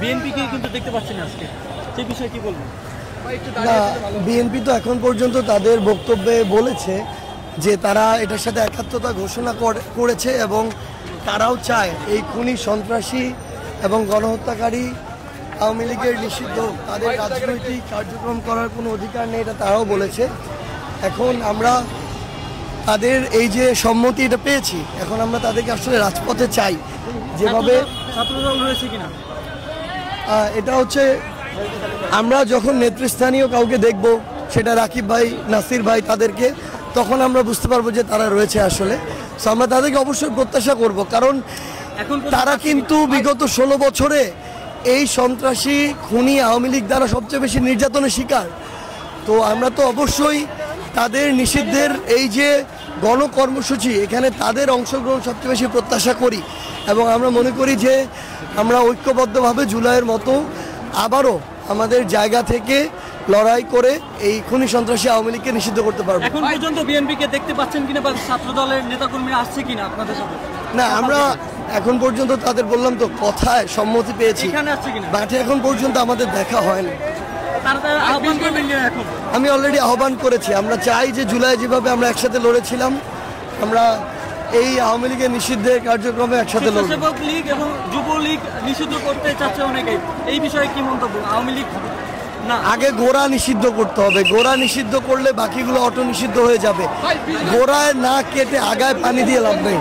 বিএনপিকে কিন্তু দেখতে পাচ্ছি না আজকে, সেই বিষয়ে কি বলবেন? না, বিএনপি তো এখন পর্যন্ত তাদের বক্তব্যে বলেছে যে তারা এটার সাথে একাত্মতা ঘোষণা করেছে এবং তারাও চায় এই খুনি সন্ত্রাসী এবং গণহত্যাকারী আওয়ামী লীগের নিষিদ্ধ, তাদের রাজনৈতিক কার্যক্রম করার কোনো অধিকার নেই, এটা তারাও বলেছে। এখন আমরা তাদের এই যে সম্মতি এটা পেয়েছি, এখন আমরা তাদেরকে আসলে রাজপথে চাই যেভাবে ছাত্রদল রয়েছে কিনা এটা হচ্ছে আমরা যখন নেতৃস্থানীয় কাউকে দেখব, সেটা রাকিব ভাই, নাসির ভাই, তাদেরকে তখন আমরা বুঝতে পারবো যে তারা রয়েছে আসলে। সো আমরা তাদেরকে অবশ্যই প্রত্যাশা করব, কারণ তারা কিন্তু বিগত 16 বছরে এই সন্ত্রাসী খুনি আওয়ামী লীগ দ্বারা সবচেয়ে বেশি নির্যাতনের শিকার। তো আমরা তো অবশ্যই তাদের নিষিদ্ধের এই যে গণকর্মসূচি, এখানে তাদের অংশগ্রহণ সবচেয়ে বেশি প্রত্যাশা করি এবং আমরা মনে করি যে আমরা ঐক্যবদ্ধভাবে জুলাইয়ের মতো আবারও আমাদের জায়গা থেকে লড়াই করে এই খুনি সন্ত্রাসী আওয়ামী লীগকে নিষিদ্ধ করতে পারবো। এখন পর্যন্ত বিএনপিকে দেখতে পাচ্ছেন কিনা বা ছাত্র দলের নেতাকর্মীরা আসছে কিনা আপনাদের সাথে? না, আমরা এখন পর্যন্ত তাদের বললাম তো কথায় সম্মতি পেয়েছি, মাঠে এখন পর্যন্ত আমাদের দেখা হয়নি। আমি অলরেডি আহ্বান করেছি, আমরা চাই যে জুলাই যেভাবে আমরা একসাথে লড়েছিলাম, আমরা এই আওয়ামী লীগের নিষিদ্ধের কার্যক্রমে একসাথে লড়ব। স্বেচ্ছাসেবক লীগ এবং যুবলীগ নিষিদ্ধ করতে চাচ্ছে অনেকেই, এই বিষয়ে কি মন্তব্য? আওয়ামী লীগ না, আগে গোড়া নিষিদ্ধ করতে হবে, গোড়া নিষিদ্ধ করলে বাকিগুলো অটো নিষিদ্ধ হয়ে যাবে। গোড়ায় না কেটে আগায় পানি দিয়ে লাভ নেই।